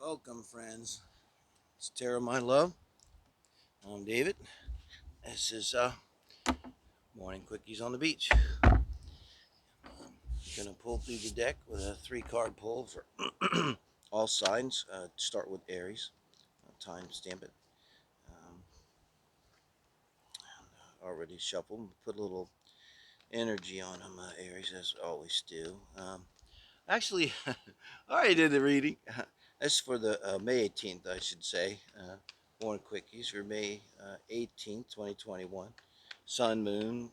Welcome, friends. It's Tara, my love. I'm David. This is Morning Quickies on the beach. Gonna pull through the deck with a 3 card pull for all signs. Start with Aries. Time stamp it. Um, Already shuffled. Put a little energy on them, Aries, as I always do. Actually, I already did the reading. That's for the May 18th, I should say. Morning Quickies for May 18th, 2021. Sun, Moon,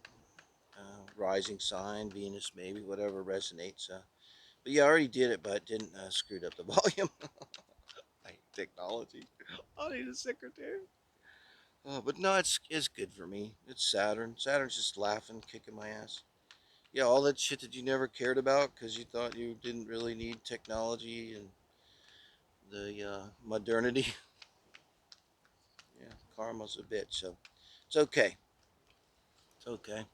rising sign, Venus, maybe, whatever resonates. But yeah, I already did it, but didn't screwed up the volume. I hate technology. I need a secretary. But no, it's good for me. It's Saturn. Saturn's just laughing, kicking my ass. Yeah, all that shit that you never cared about because you thought you didn't really need technology and the modernity. Yeah, karma's a bitch, so it's okay. It's okay.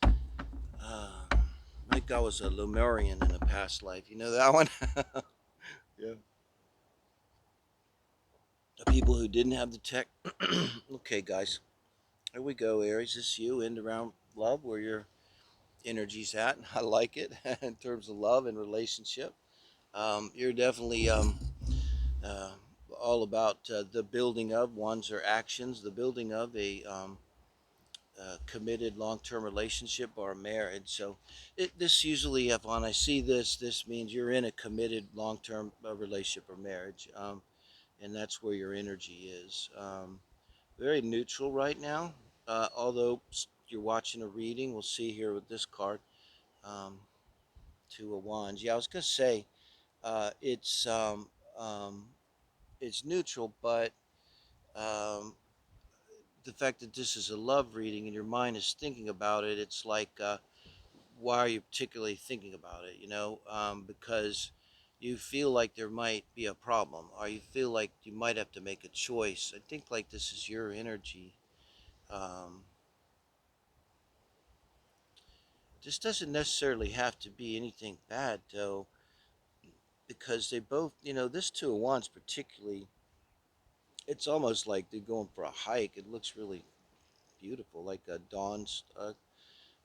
Uh, I think I was a Lemurian in a past life. You know that one? Yeah. The people who didn't have the tech. Okay, guys, here we go. Aries, this is you in around love, where your energy's at. I like it in terms of love and relationship. You're definitely uh, all about the building of one's or actions, the building of a committed long-term relationship or a marriage. So this usually, if when I see this means you're in a committed long-term relationship or marriage, and that's where your energy is. Very neutral right now. Although you're watching a reading, we'll see here with this card, um, Two of Wands. Yeah, I was gonna say uh, it's um, um, it's neutral, but um, the fact that this is a love reading and your mind is thinking about it, it's like, why are you particularly thinking about it? Because you feel like there might be a problem, or you feel like you might have to make a choice. I think like this is your energy. Um, this doesn't necessarily have to be anything bad, though, because they both, this Two of Wands particularly, it's almost like they're going for a hike. It looks really beautiful, like a dawn's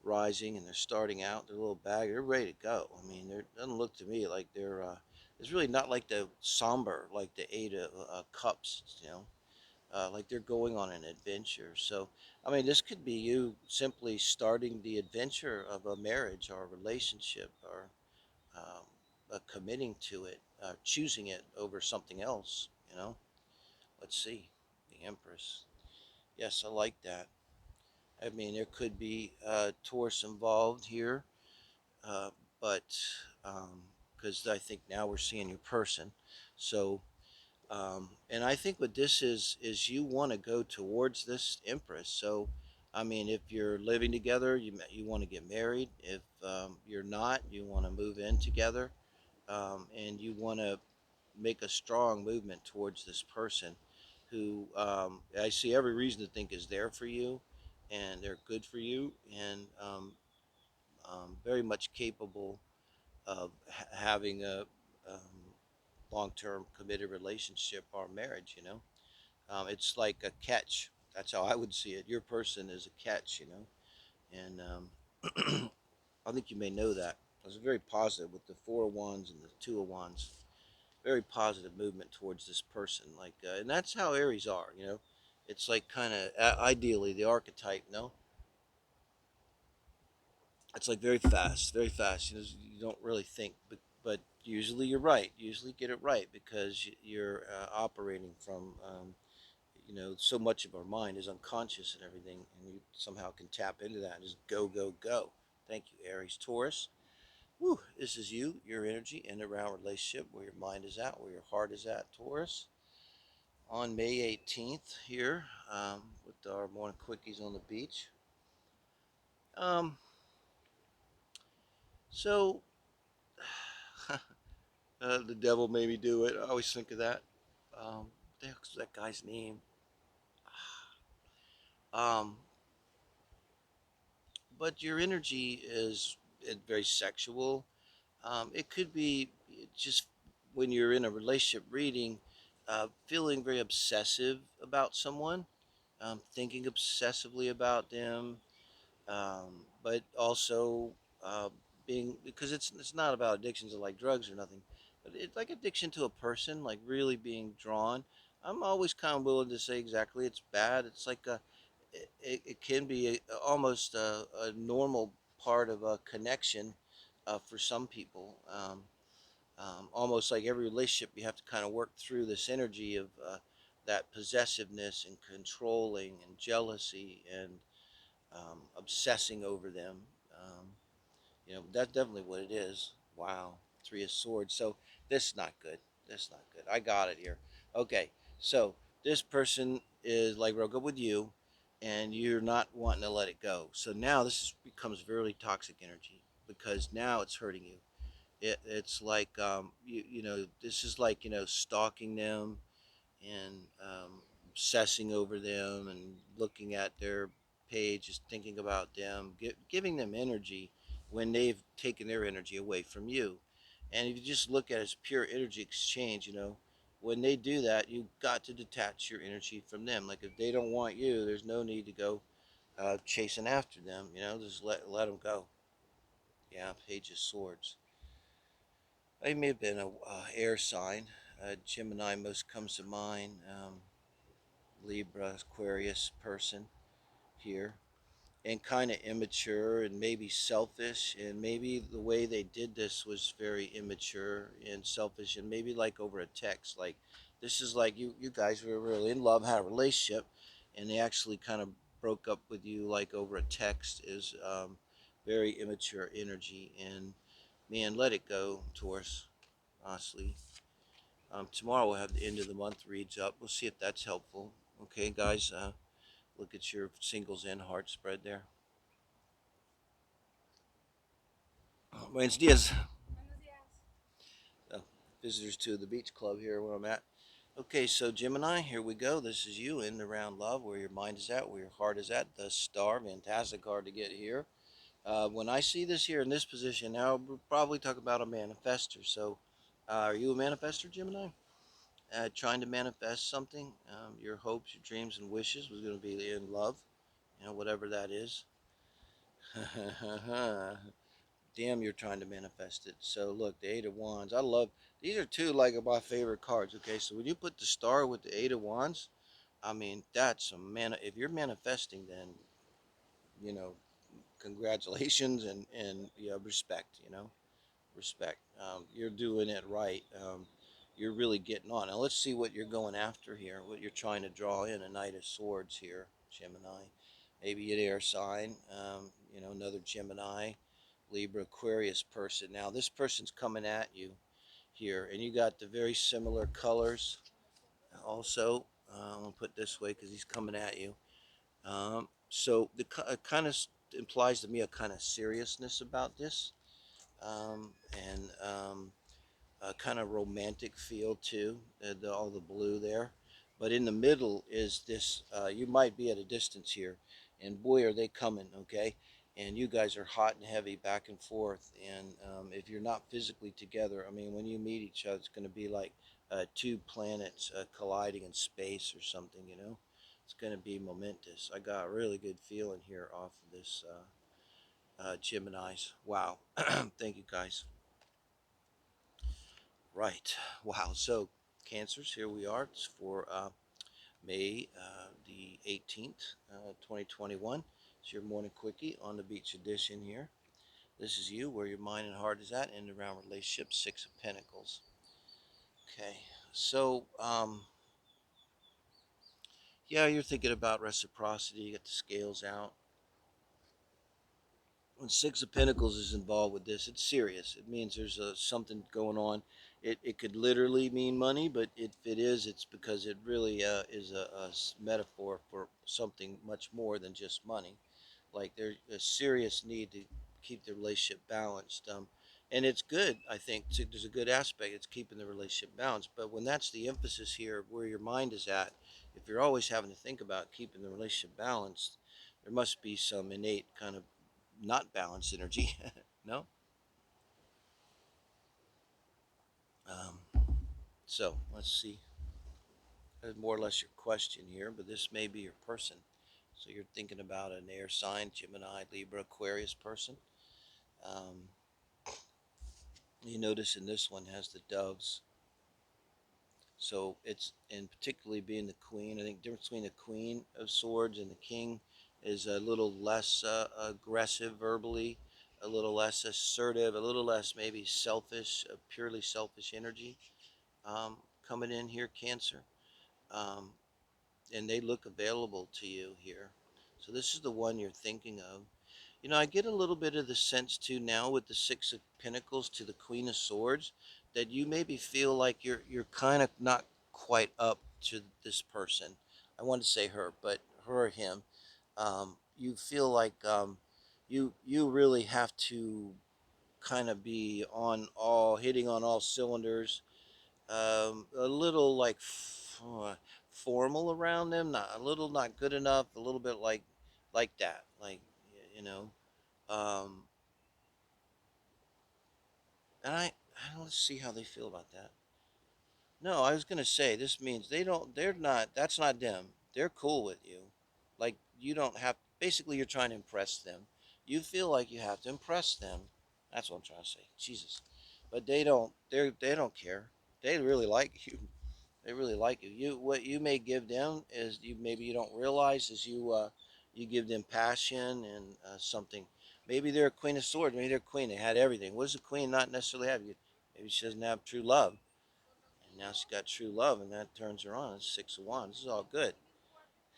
rising, and they're starting out their little bag. They're ready to go. I mean, it doesn't look to me like they're. It's really not like the somber, like the Eight of Cups. Like they're going on an adventure. So, I mean, this could be you simply starting the adventure of a marriage or a relationship, or committing to it, choosing it over something else. Let's see, the Empress. Yes, I like that. I mean, there could be Taurus involved here, uh, but because I think now we're seeing your person. So, and I think what this is you want to go towards this Empress. So, I mean, if you're living together, you want to get married. If you're not, you want to move in together, and you want to make a strong movement towards this person who, I see every reason to think is there for you, and they're good for you, and very much capable of having a long-term committed relationship or marriage. It's like a catch. That's how I would see it. Your person is a catch. And I think you may know that. I was very positive with the Four of Wands and the Two of Wands. Very positive movement towards this person, like, and that's how Aries are. It's like kind of ideally the archetype. No, it's like very fast, very fast. You don't really think, but usually you're right. Usually get it right because you're operating from, so much of our mind is unconscious and everything, and you somehow can tap into that and just go, go, go. Thank you, Aries, Taurus. Woo, this is you, your energy, in around relationship, where your mind is at, where your heart is at, Taurus. On May 18th here, with our morning quickies on the beach. Um, so the devil made me do it. I always think of that. What the heck's that guy's name? Um, but your energy is very sexual. It could be just when you're in a relationship reading, feeling very obsessive about someone, thinking obsessively about them, but also being, because it's not about addictions of like drugs or nothing, but it's like addiction to a person, like really being drawn. I'm always kind of willing to say exactly it's bad. It's like it can be almost a normal part of a connection for some people. Almost like every relationship, you have to kind of work through this energy of that possessiveness and controlling and jealousy and obsessing over them. Um, that's definitely what it is. Wow, Three of Swords. So this is not good. This is not good. I got it here. Okay, so this person is like real good with you, and you're not wanting to let it go. So now becomes very toxic energy because now it's hurting you. It's like this is like stalking them and obsessing over them and looking at their page, just thinking about them, giving them energy when they've taken their energy away from you. And if you just look at it as pure energy exchange, when they do that, you've got to detach your energy from them. Like if they don't want you, there's no need to go chasing after them. Just let them go. Yeah, Page of Swords. They may have been a air sign. Gemini most comes to mind. Libra, Aquarius person here, and kind of immature and maybe selfish, and maybe the way they did this was very immature and selfish, and maybe like over a text. Like this is like you guys were really in love, had a relationship, and they actually kind of broke up with you like over a text is very immature energy. And man, let it go, Taurus. Honestly, tomorrow we'll have the end of the month reads up. We'll see if that's helpful. Okay, guys. Look at your singles and heart spread there. Buenos dias. Uh, Visitors to the beach club here where I'm at. Okay, so Gemini, here we go. This is you in the round love, where your mind is at, where your heart is at. The star, fantastic card to get here. When I see this here in this position, now we'll probably talk about a manifester. So, are you a manifester, Gemini? Trying to manifest something, your hopes, your dreams, and wishes was going to be in love, whatever that is. Damn, you're trying to manifest it. So look, the Eight of Wands. I love these are two like of my favorite cards. Okay, so when you put the star with the Eight of Wands, I mean that's a man. If you're manifesting, then you know, congratulations and respect. Respect. You're doing it right. You're really getting on. Now let's see what you're going after here. What you're trying to draw in a Knight of Swords here, Gemini. Maybe an air sign. Another Gemini, Libra, Aquarius person. Now this person's coming at you here, and you got the very similar colors. Also, I'm gonna put it this way because he's coming at you. So the kind of implies to me a kind of seriousness about this, and a kind of romantic feel too. All the blue there, but in the middle is this. You might be at a distance here, and boy, are they coming! Okay, and you guys are hot and heavy back and forth. And if you're not physically together, I mean, when you meet each other, it's going to be like two planets colliding in space or something. It's going to be momentous. I got a really good feeling here off of this Gemini's. Wow, thank you guys. Right. Wow. So, Cancers, here we are. It's for May the 18th, 2021. It's your morning quickie on the beach edition here. This is you, where your mind and heart is at, and around relationships, Six of Pentacles. Okay. So, yeah, you're thinking about reciprocity. You got the scales out. When Six of Pentacles is involved with this, it's serious. It means there's something going on. It could literally mean money, but if it is, it's because it really is a metaphor for something much more than just money. Like there's a serious need to keep the relationship balanced. And it's good, I think. There's a good aspect. It's keeping the relationship balanced. But when that's the emphasis here, where your mind is at, if you're always having to think about keeping the relationship balanced, there must be some innate kind of not balanced energy. No. So let's see. That's more or less your question here, but this may be your person. So you're thinking about an air sign, Gemini, Libra, Aquarius person. Um, you notice in this one has the doves. So it's, and particularly being the queen, I think the difference between the queen of swords and the king is a little less aggressive verbally, a little less assertive, a little less maybe selfish, purely selfish energy coming in here, Cancer. Um, and they look available to you here. So this is the one you're thinking of. You know, I get a little bit of the sense too now with the Six of Pentacles to the Queen of Swords that you maybe feel like you're kind of not quite up to this person. I want to say her, but her or him. You feel like you really have to kind of be on all hitting on all cylinders, a little like formal around them, not a little not good enough, a little bit like that, like you know. Um, and I don't see how they feel about that. No, I was gonna say this means they don't. They're not. That's not them. They're cool with you. Like you don't have. Basically, you're trying to impress them. You feel like you have to impress them. That's what I'm trying to say. Jesus, but they don't. They don't care. They really like you. They really like you. You what you may give them is you maybe you don't realize is you give them passion and something. Maybe they're a queen of swords. Maybe they're a queen. They had everything. What does a queen not necessarily have? You maybe she doesn't have true love, and now she's got true love, and that turns her on. It's Six of Wands. This is all good.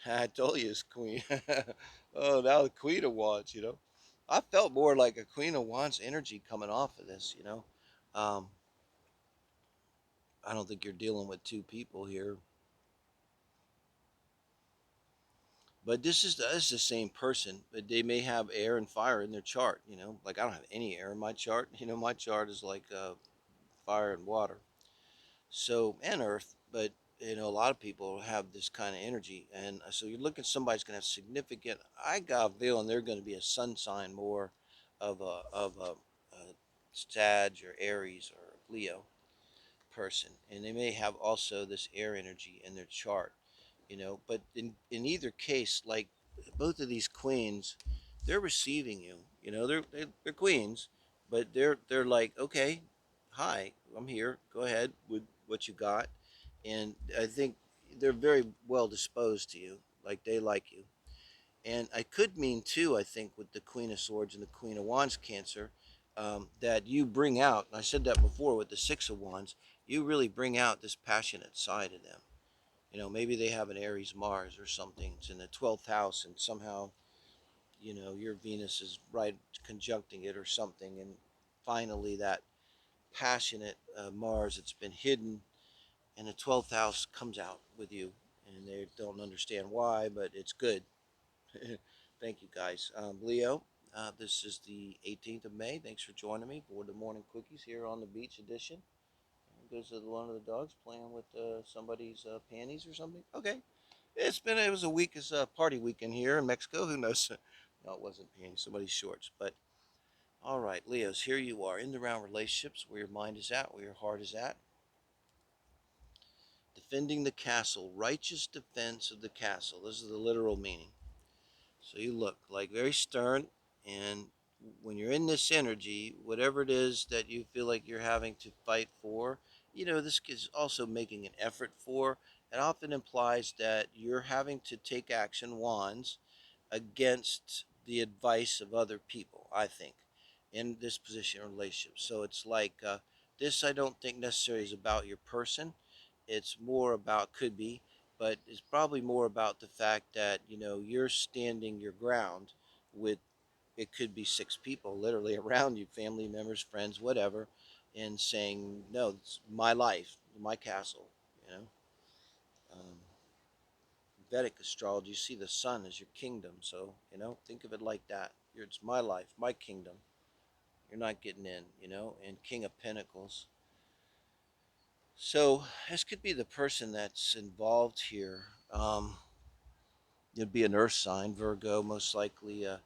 I told you it's queen. Oh, now the queen of wands. You know, I felt more like a queen of wands energy coming off of this. You know, um, I don't think you're dealing with two people here. But this is the same person, but they may have air and fire in their chart. You know, like I don't have any air in my chart. You know, my chart is like fire and water, so and earth. But you know, a lot of people have this kind of energy, and so you're looking at somebody's going to have significant. I got a feeling they're going to be a sun sign more of a Sag or Aries or Leo person, and they may have also this air energy in their chart, you know. But in either case, like both of these queens, they're receiving you. You know, they're queens, but they're like, okay, hi, I'm here. Go ahead with what you got, and I think they're very well disposed to you. Like they like you. And I could mean too, I think, with the Queen of Swords and the Queen of Wands, Cancer, that you bring out, and I said that before with the Six of Wands, you really bring out this passionate side of them. You know, maybe they have an Aries Mars or something. It's in the 12th house, and somehow, you know, your Venus is right conjuncting it or something. And finally, that passionate Mars that's been hidden in the 12th house comes out with you. And they don't understand why, but it's good. Thank you, guys. Leo, this is the 18th of May. Thanks for joining me for the Morning Quickies here on the beach edition. Goes to one of the dogs playing with somebody's panties or something. Okay, it was a week, it's a party weekend here in Mexico. Who knows? No, it wasn't panties. Somebody's shorts. But all right, Leos, here you are in the round relationships, where your mind is at, where your heart is at. Defending the castle, righteous defense of the castle. This is the literal meaning. So you look like very stern, and when you're in this energy, whatever it is that you feel like you're having to fight for, you know, this is also making an effort for. It often implies that you're having to take action, wands, against the advice of other people, I think, in this position or relationship. So it's like this, I don't think necessarily is about your person. It's more about, could be, but it's probably more about the fact that, you know, you're standing your ground with, it could be six people literally around you, family members, friends, whatever, and saying, no, it's my life, my castle, you know. Um, Vedic astrology, you see the sun as your kingdom. So, you know, think of it like that. It's my life, my kingdom. You're not getting in, you know, and King of Pentacles. So this could be the person that's involved here. It'd be an earth sign, Virgo, most likely a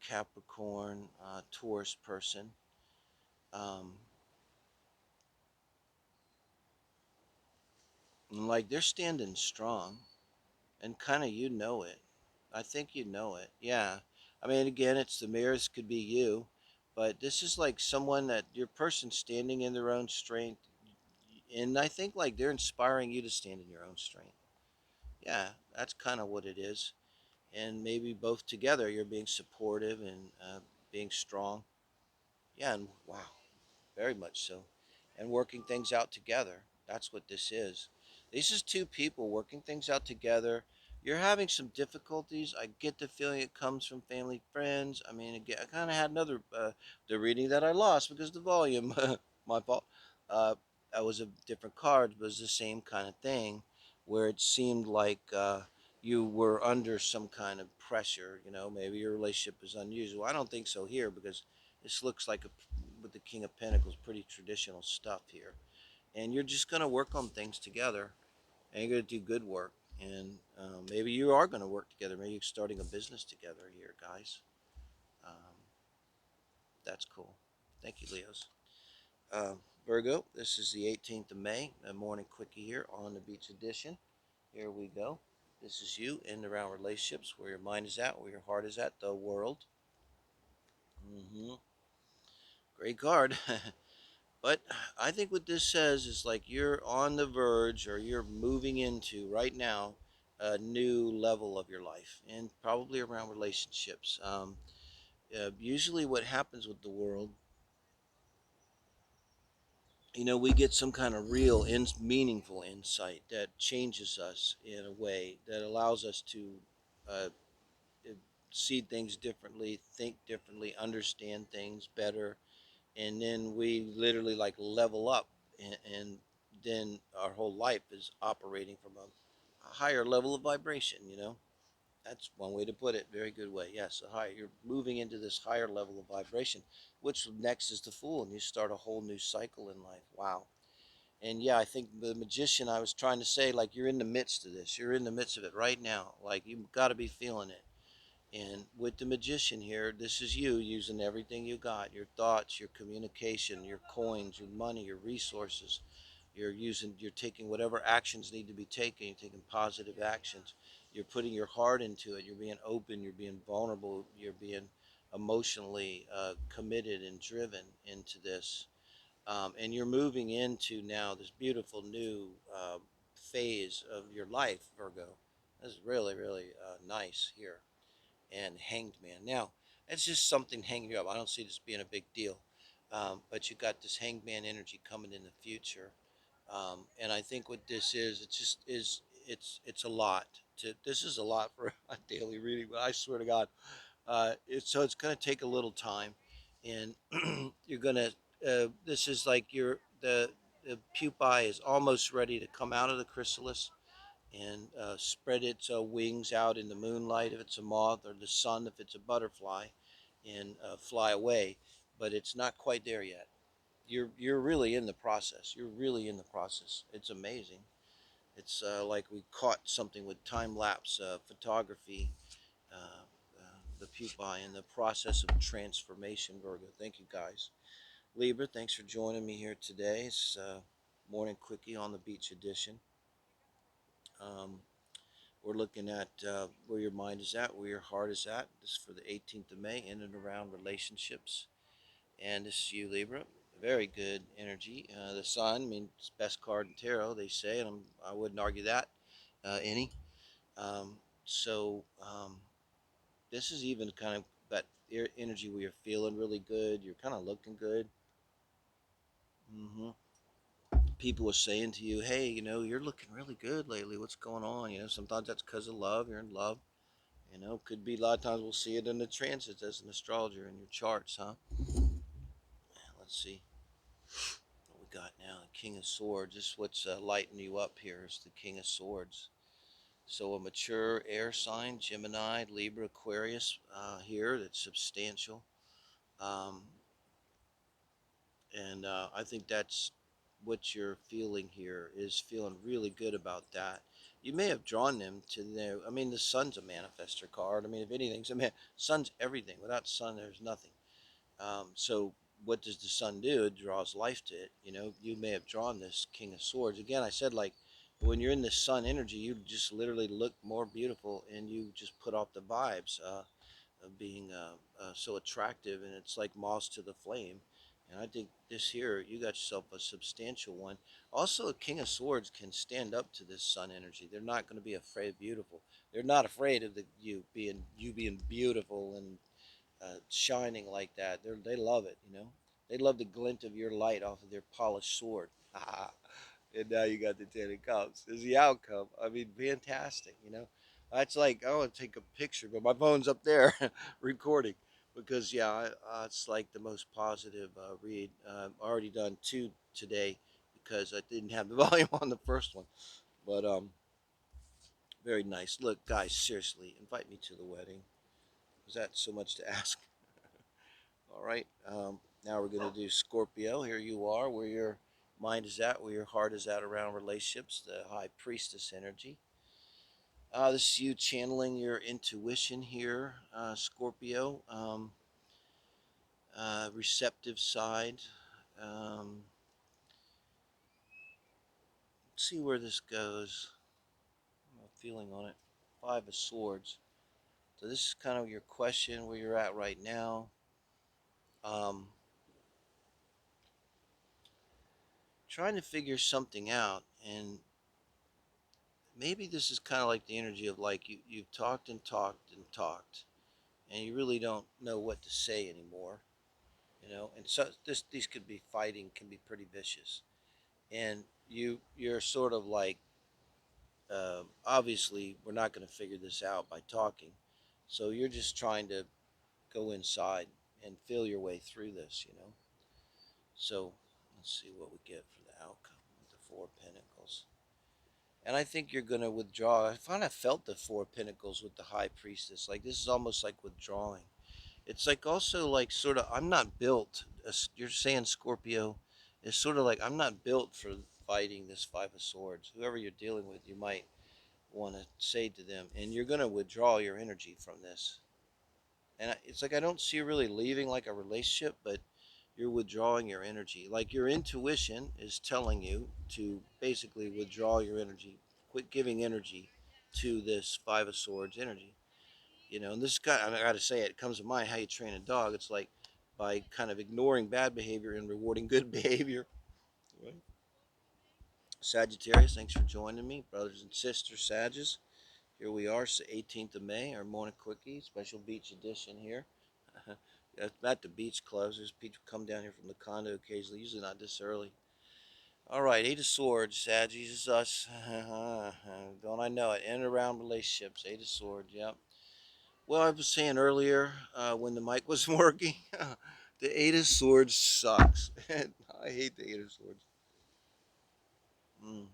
Capricorn, Taurus person. Um, like they're standing strong, and kind of you know it. I think you know it. Yeah. I mean, again, it's the mirrors could be you, but this is like someone that your person standing in their own strength, and I think like they're inspiring you to stand in your own strength. Yeah, that's kind of what it is, and maybe both together you're being supportive and being strong. Yeah, and wow, very much so. And working things out together. That's what this is. This is two people working things out together. You're having some difficulties. I get the feeling it comes from family, friends. I mean, again, I kind of had another the reading that I lost because the volume, my fault. Uh, that was a different card, but it was the same kind of thing, where it seemed like you were under some kind of pressure. You know, maybe your relationship is unusual. I don't think so here because this looks like a with the King of Pentacles, pretty traditional stuff here. And you're just going to work on things together, and you're going to do good work. And maybe you are going to work together. Maybe you're starting a business together here, guys. Um, that's cool. Thank you, Leos. Uh, Virgo, this is the 18th of May, a morning quickie here on the Beach Edition. Here we go. This is you in and around relationships, where your mind is at, where your heart is at, the world. Great card. But I think what this says is like you're on the verge or you're moving into right now a new level of your life and probably around relationships. Usually, what happens with the world, we get some kind of real, meaningful insight that changes us in a way that allows us to uh, uh, see things differently, think differently, understand things better, and then we literally like level up, and then our whole life is operating from a higher level of vibration. That's one way to put it. Very good way. Yes, a higher, you're moving into this higher level of vibration, which next is the Fool, and you start a whole new cycle in life. Wow. And yeah, I think the Magician, I was trying to say, like, you're in the midst of this, you're in the midst of it right now, like you've got to be feeling it. And with the Magician here, this is you using everything you got, your thoughts, your communication, your coins, your money, your resources. You're taking whatever actions need to be taken. You're taking positive actions. You're putting your heart into it. You're being open. You're being vulnerable. You're being emotionally committed and driven into this. And you're moving into now this beautiful new phase of your life, Virgo. This is really, really nice here. And Hanged Man. Now, it's just something hanging you up. I don't see this being a big deal. But you got this Hanged Man energy coming in the future. And I think what this is, it's just is it's a lot. This is a lot for a daily reading, but I swear to God, it's going to take a little time, and you're gonna. This is like the pupae is almost ready to come out of the chrysalis and spread its wings out in the moonlight if it's a moth, or the sun if it's a butterfly, and fly away. But it's not quite there yet. You're really in the process. You're really in the process. It's amazing. It's like we caught something with time lapse photography. The pupae and the process of transformation, Virgo. Thank you, guys. Libra, thanks for joining me here today. It's Morning Quickie on the Beach Edition. Um, we're looking at where your mind is at, where your heart is at. This is for the 18th of May, in and around relationships. And this is you, Libra. Very good energy. The Sun, I mean, it's best card in tarot, they say, and I wouldn't argue that any. Um, so this is even kind of that energy where you're feeling really good. You're kind of looking good. hmm People are saying to you, hey, you're looking really good lately. What's going on? Sometimes that's because of love. You're in love. Could be a lot of times we'll see it in the transits as an astrologer in your charts, huh? Let's see what we got now. The King of Swords. This is what's lighting you up here is the King of Swords. So a mature air sign, Gemini, Libra, Aquarius here, that's substantial. Um, and I think that's what you're feeling here, is feeling really good about that. You may have drawn them to there. I mean, the Sun's a manifester card. I mean, if anything's a man, Sun's everything. Without Sun, there's nothing. So what does the Sun do? It draws life to it. You may have drawn this King of Swords. Again, I said, like, when you're in the sun energy, you just literally look more beautiful, and you just put off the vibes of being so attractive, and it's like moths to the flame. And I think this here, you got yourself a substantial one. Also, a King of Swords can stand up to this sun energy. They're not going to be afraid of beautiful. They're not afraid of you being beautiful and shining like that. They love it, you know. They love the glint of your light off of their polished sword. And now you got the Ten of Cups. Is the outcome. I mean, fantastic, you know. That's like, I want to take a picture, but my phone's up there recording. Because, yeah, it's like the most positive read. Already done two today because I didn't have the volume on the first one. But very nice. Look, guys, seriously, invite me to the wedding. Is that so much to ask? All right. Now we're going to do Scorpio. Here you are, where your mind is at, where your heart is at around relationships, the high priestess energy. This is you channeling your intuition here, Scorpio. Receptive side. Um, let's see where this goes. I'm feeling on it. Five of Swords. So this is kind of your question, where you're at right now. Um, Trying to figure something out, and maybe this is kind of like the energy of like you've talked and talked and talked, and you really don't know what to say anymore, you know. And so these could be fighting, can be pretty vicious, and you're sort of like, obviously we're not going to figure this out by talking, so you're just trying to go inside and feel your way through this, you know. So let's see what we get for the outcome with the Four of Pentacles. And I think you're going to withdraw. I kind of felt the Four of Pentacles with the High Priestess. Like, this is almost like withdrawing. It's like also like sort of, I'm not built, you're saying Scorpio, is sort of like, I'm not built for fighting this Five of Swords. Whoever you're dealing with, you might want to say to them, and you're going to withdraw your energy from this. And it's like, I don't see you really leaving like a relationship, but you're withdrawing your energy. Like, your intuition is telling you to basically withdraw your energy, quit giving energy to this Five of Swords energy. You know, and this guy, I got to say it comes to mind how you train a dog. It's like by kind of ignoring bad behavior and rewarding good behavior. Right? Sagittarius, thanks for joining me, brothers and sisters, Sages. Here we are, 18th of May, our Morning Quickies, special beach edition here. At the beach clubs, there's people come down here from the condo occasionally, usually not this early. All right, Eight of Swords, Saggies is us. Don't I know it? In and around relationships, Eight of Swords, yep. Well, I was saying earlier when the mic wasn't working, the Eight of Swords sucks. I hate the Eight of Swords. Mm.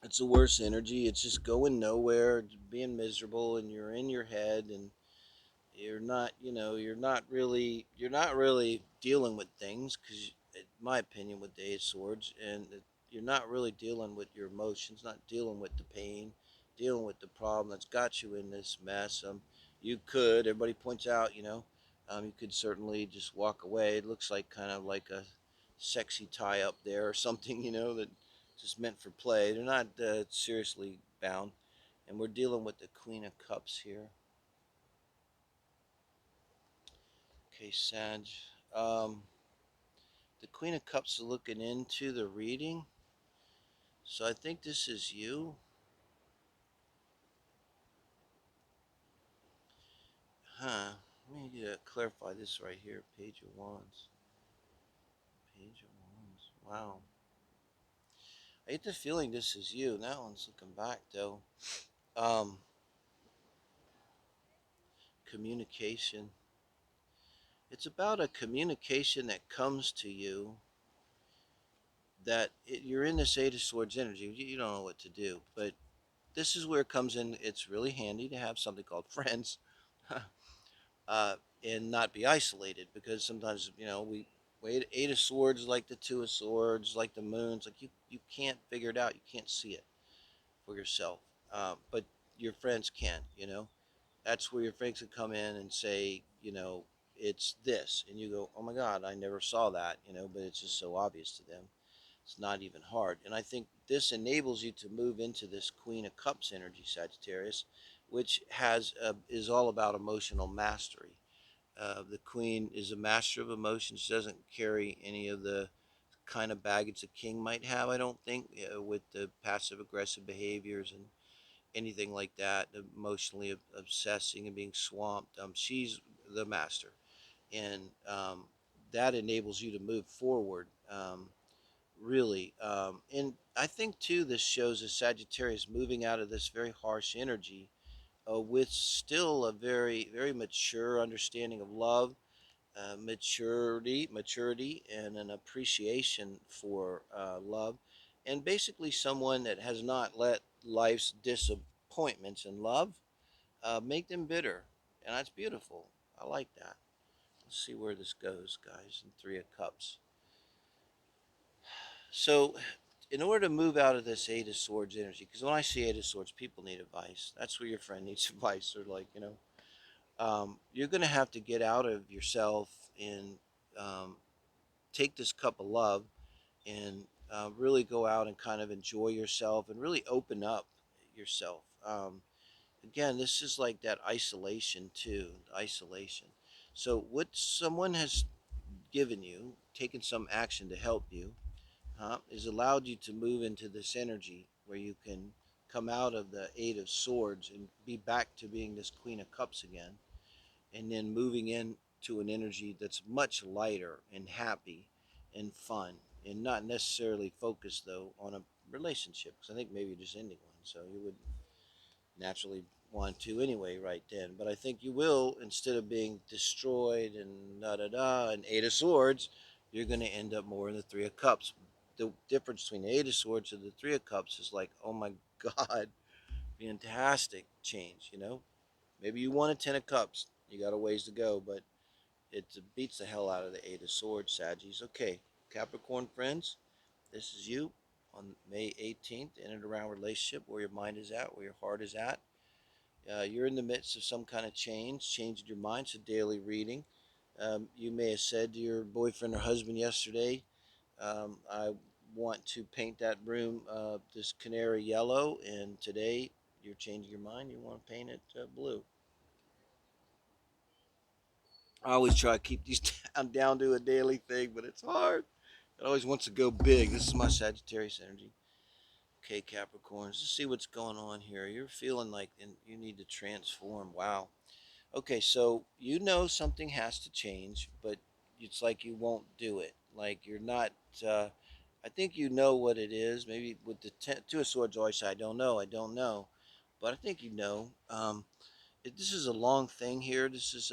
It's the worst energy. It's just going nowhere, being miserable, and you're in your head, and you're not, you're not really dealing with things, because, in my opinion, with the Eight of Swords, and you're not really dealing with your emotions, not dealing with the pain, dealing with the problem that's got you in this mess. You could, everybody points out, you could certainly just walk away. It looks like kind of like a sexy tie up there or something, that just meant for play. They're not seriously bound. And we're dealing with the Queen of Cups here. Okay, Sag. Um, the Queen of Cups is looking into the reading. So I think this is you. Huh. Let me clarify this right here. Page of Wands. Page of Wands. Wow. I get the feeling this is you. That one's looking back, though. Um, Communication. It's about a communication that comes to you that you're in this Eight of Swords energy. You don't know what to do. But this is where it comes in. It's really handy to have something called friends. And not be isolated, because sometimes we wait. Eight of Swords, like the Two of Swords, like the Moons, like you can't figure it out. You can't see it for yourself, but your friends can. That's where your friends can come in and say, it's this, and you go, oh my God, I never saw that. But it's just so obvious to them. It's not even hard. And I think this enables you to move into this Queen of Cups energy, Sagittarius, which is all about emotional mastery. The Queen is a master of emotions. She doesn't carry any of the kind of baggage a king might have, I don't think, with the passive aggressive behaviors and anything like that, emotionally obsessing and being swamped. She's the master. And that enables you to move forward. Really. And I think, too, this shows a Sagittarius moving out of this very harsh energy with still a very, very mature understanding of love, maturity, and an appreciation for love, and basically someone that has not let life's disappointments in love make them bitter, and that's beautiful. I like that. Let's see where this goes, guys. In Three of Cups. So, in order to move out of this Eight of Swords energy, because when I see Eight of Swords, people need advice. That's where your friend needs advice. They're like, you're going to have to get out of yourself and um, take this cup of love and really go out and kind of enjoy yourself and really open up yourself. Again, this is like that isolation too, isolation. So what someone has given you, taken some action to help you, is allowed you to move into this energy where you can come out of the Eight of Swords and be back to being this Queen of Cups again, and then moving into an energy that's much lighter and happy and fun, and not necessarily focused though on a relationship, because I think maybe you're just ending one, so you would naturally want to anyway right then. But I think you will, instead of being destroyed and da da da and Eight of Swords, you're going to end up more in the Three of Cups. The difference between the Eight of Swords and the Three of Cups is like, oh my God, fantastic change. Maybe you want a Ten of Cups. You got a ways to go, but it beats the hell out of the Eight of Swords, Saggies. Okay, Capricorn friends, this is you on May 18th, in and around relationship, where your mind is at, where your heart is at. You're in the midst of some kind of changing your mind. It's a daily reading. You may have said to your boyfriend or husband yesterday, I want to paint that room this canary yellow, and today you're changing your mind. You want to paint it blue. I always try to keep these down to a daily thing, but it's hard. It always wants to go big. This is my Sagittarius energy. Okay, Capricorns, let's see what's going on here. You're feeling like you need to transform. Wow. Okay, so you know something has to change, but it's like you won't do it. Like you're not. I think you know what it is. Maybe with the Two of Swords, always say, I don't know. But I think you know. This is a long thing here. This is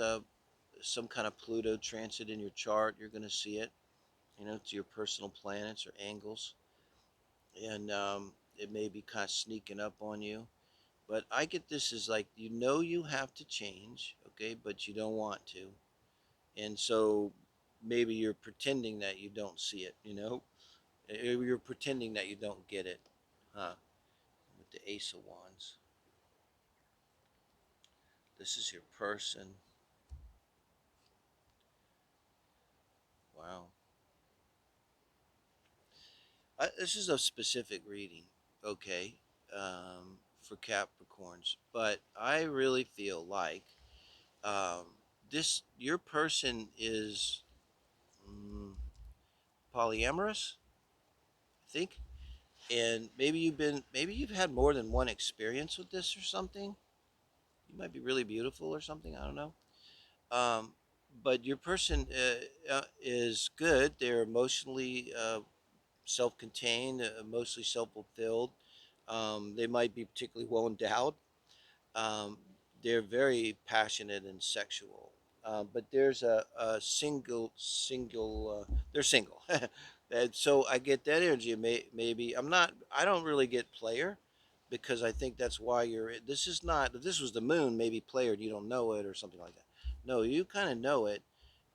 some kind of Pluto transit in your chart. You're going to see it, to your personal planets or angles. And it may be kind of sneaking up on you. But I get this as like, you have to change, okay, but you don't want to. And so maybe you're pretending that you don't see it. You're pretending that you don't get it, huh? With the Ace of Wands. This is your person. Wow. This is a specific reading, okay, for Capricorns, but I really feel like um, your person is mm, polyamorous, I think, and maybe you've had more than one experience with this or something. You might be really beautiful or something. I don't know. Um, but your person is good. They're emotionally self-contained, mostly self-fulfilled. They might be particularly well endowed. Um, they're very passionate and sexual. But there's a they're single. And so I get that energy. Maybe I don't really get player, because I think that's why this is not, if this was the moon, maybe player, you don't know it or something like that. No, you kind of know it.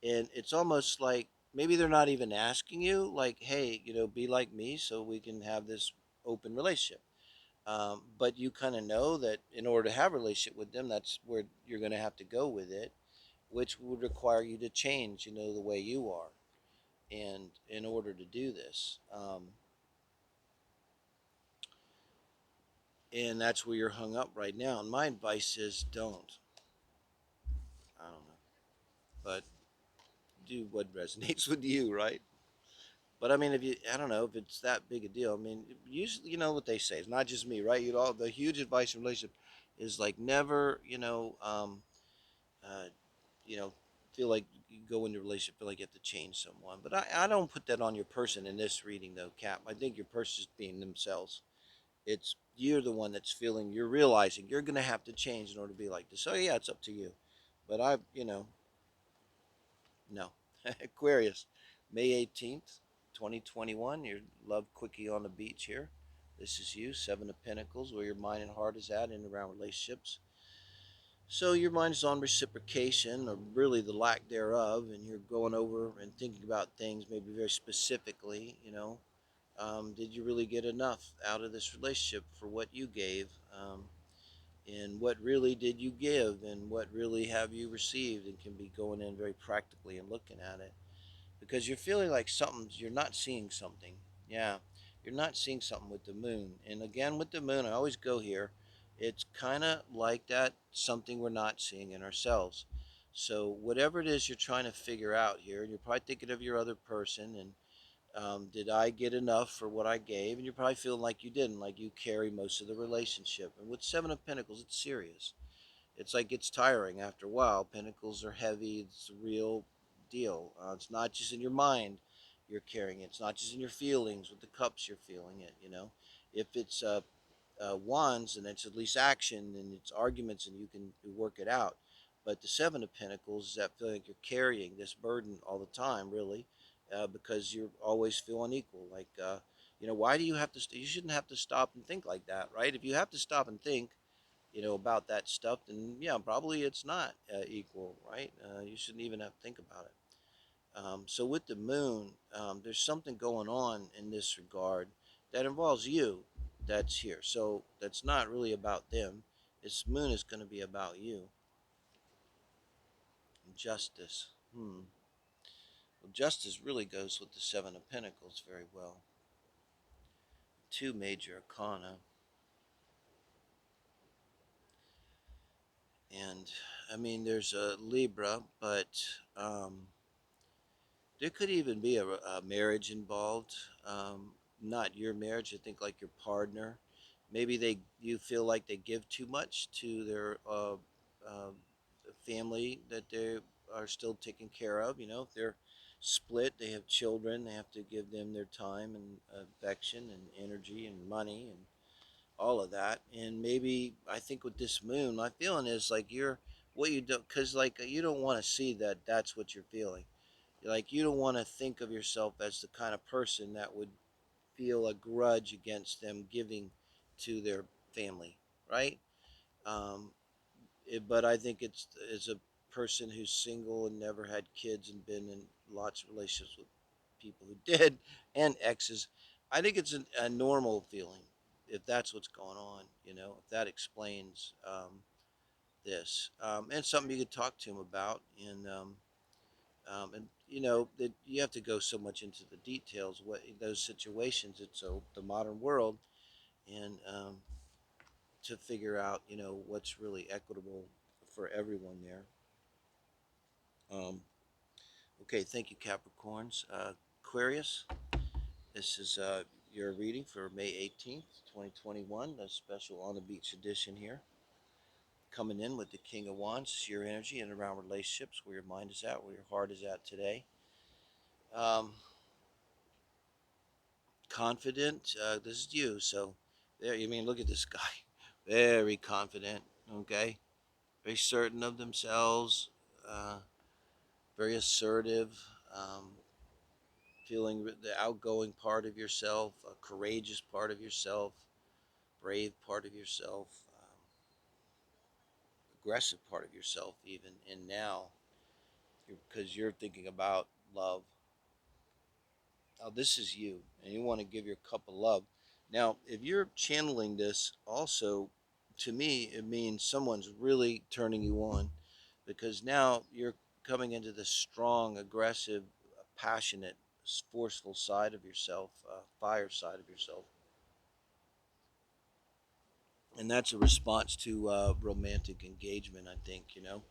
And it's almost like maybe they're not even asking you, like, hey, be like me so we can have this open relationship. But you kind of know that in order to have a relationship with them, that's where you're going to have to go with it, which would require you to change, the way you are, and in order to do this. And that's where you're hung up right now. And my advice is don't. I don't know. But do what resonates with you, right? But I mean, if you, I don't know if it's that big a deal. I mean, usually, you know what they say. It's not just me, right? You know, the huge advice in relationship is like never, uh, you know, feel like you go into a relationship, feel like you have to change someone. But I don't put that on your person in this reading, though, Cap. I think your person's being themselves. It's you're the one that's feeling, you're realizing you're going to have to change in order to be like this. So, yeah, it's up to you. But no. Aquarius, May 18th, 2021. Your love quickie on the beach here. This is you, Seven of Pentacles, where your mind and heart is at in and around relationships. So your mind is on reciprocation, or really the lack thereof, and you're going over and thinking about things maybe very specifically. Did you really get enough out of this relationship for what you gave? And what really did you give, and what really have you received, and can be going in very practically and looking at it because you're feeling like you're not seeing something. Yeah, you're not seeing something with the moon. And again, with the moon, I always go here. It's kind of like that something we're not seeing in ourselves. So whatever it is you're trying to figure out here, and you're probably thinking of your other person, and did I get enough for what I gave? And you're probably feeling like you didn't, like you carry most of the relationship. And with Seven of Pentacles, it's serious. It's like it's tiring after a while. Pentacles are heavy. It's a real deal. It's not just in your mind you're carrying it. It's not just in your feelings. With the cups, you're feeling it. If it's wands, and it's at least action, and it's arguments, and you can work it out. But the Seven of Pentacles is that feeling like you're carrying this burden all the time, really, because you're always feeling equal. Like, why do you have to? You shouldn't have to stop and think like that, right? If you have to stop and think, about that stuff, then yeah, probably it's not equal, right? You shouldn't even have to think about it. So with the moon, there's something going on in this regard that involves you that's here. So that's not really about them. This moon is going to be about you. Justice. Well, justice really goes with the Seven of Pentacles very well. Two major arcana. And I mean, there's a Libra, but there could even be a marriage involved. Not your marriage. I think like your partner. Maybe you feel like they give too much to their family that they are still taking care of. If they're split, they have children. They have to give them their time and affection and energy and money and all of that. And maybe I think with this moon, my feeling is like what you do, because like you don't want to see that that's what you're feeling. Like you don't want to think of yourself as the kind of person that would feel a grudge against them giving to their family, right? Um, but I think it's as a person who's single and never had kids and been in lots of relationships with people who did and exes, I think it's a normal feeling if that's what's going on. If that explains this, and something you could talk to him about. And that you have to go so much into the details what in those situations. It's the modern world, and to figure out what's really equitable for everyone there. Okay, thank you, Capricorns. Aquarius, this is your reading for May 18th, 2021, the special on the beach edition here. Coming in with the King of Wands, it's your energy and around relationships, where your mind is at, where your heart is at today. Um, Confident. This is you. So there, you mean, look at this guy. Very confident. Okay. Very certain of themselves. Uh, very assertive. Um, Feeling the outgoing part of yourself, a courageous part of yourself, brave part of yourself, aggressive part of yourself, even. And now, because you're thinking about love. Now, this is you, and you want to give your cup of love. Now, if you're channeling this also, to me, it means someone's really turning you on, because now you're coming into the strong, aggressive, passionate, forceful side of yourself, fire side of yourself. and that's a response to romantic engagement, I think, you know.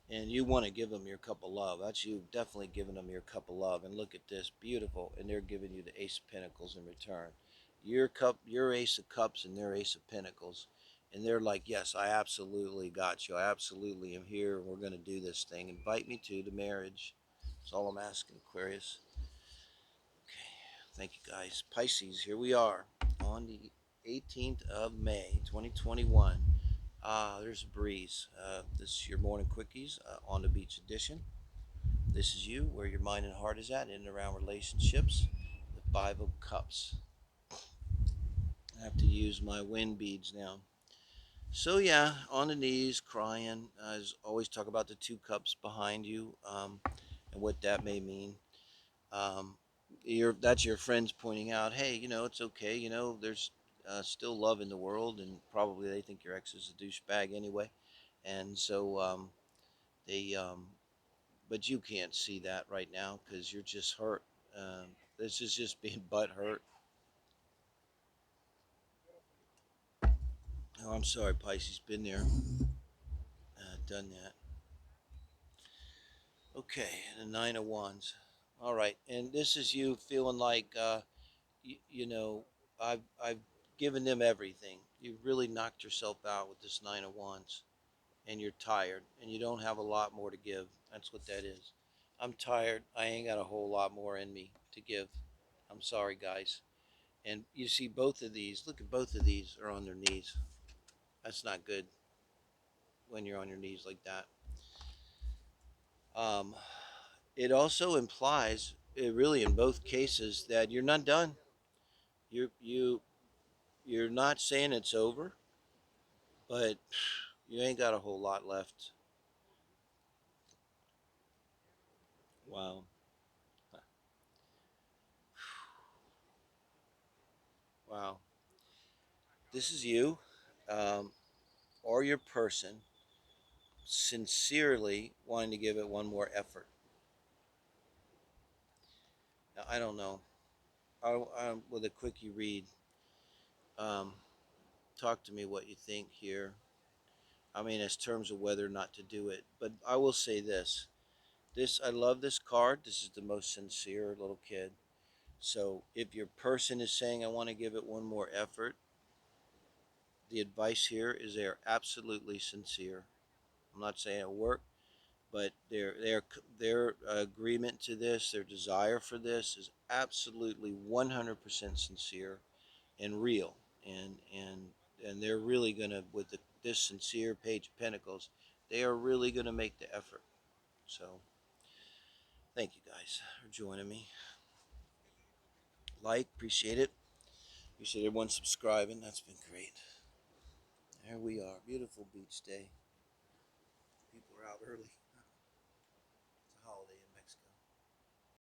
And you want to give them your cup of love. That's you definitely giving them your cup of love. And look at this, beautiful. And they're giving you the Ace of Pentacles in return. Your cup, your Ace of Cups, and their Ace of Pentacles. And they're like, yes, I absolutely got you. I absolutely am here. We're going to do this thing. Invite me to the marriage. That's all I'm asking, Aquarius. Okay, thank you guys. Pisces, here we are on the 18th of May, 2021. There's a breeze. This is your Morning Quickies on the Beach edition. This is you, where your mind and heart is at, in and around relationships. The Five of Cups. I have to use my wind beads now. So yeah, on the knees, crying. I always talk about the two cups behind you, and what that may mean. Um, that's your friends pointing out, hey, you know, it's okay. You know, there's still love in the world, and probably they think your ex is a douchebag anyway. And so they, but you can't see that right now because you're just hurt. This is just being butt hurt. Oh, I'm sorry, Pisces. Been there, done that. Okay, the Nine of Wands. All right, and this is you feeling like, you know, I've given them everything. You've really knocked yourself out with this Nine of Wands, and you're tired, and you don't have a lot more to give. That's what that is. I'm tired. I ain't got a whole lot more in me to give. I'm sorry, guys. And you see both of these. Look at both of these are on their knees. That's not good when you're on your knees like that. Um, it also implies, really, in both cases, that you're not done. You you're not saying it's over, but you ain't got a whole lot left. Wow, wow. This is you, um, or your person, sincerely wanting to give it one more effort. Now, I don't know. With a quickie read, um, talk to me what you think here. I mean, as terms of whether or not to do it. But I will say this. I love this card. This is the most sincere little kid. So if your person is saying, I want to give it one more effort, the advice here is they're absolutely sincere. I'm not saying it'll work, but their agreement to this, their desire for this is absolutely 100% sincere and real. And they're really going to, with this sincere Page of Pentacles, they are really going to make the effort. So thank you guys for joining me. Appreciate it. Appreciate everyone subscribing. That's been great. There we are. Beautiful beach day. People are out early. It's a holiday.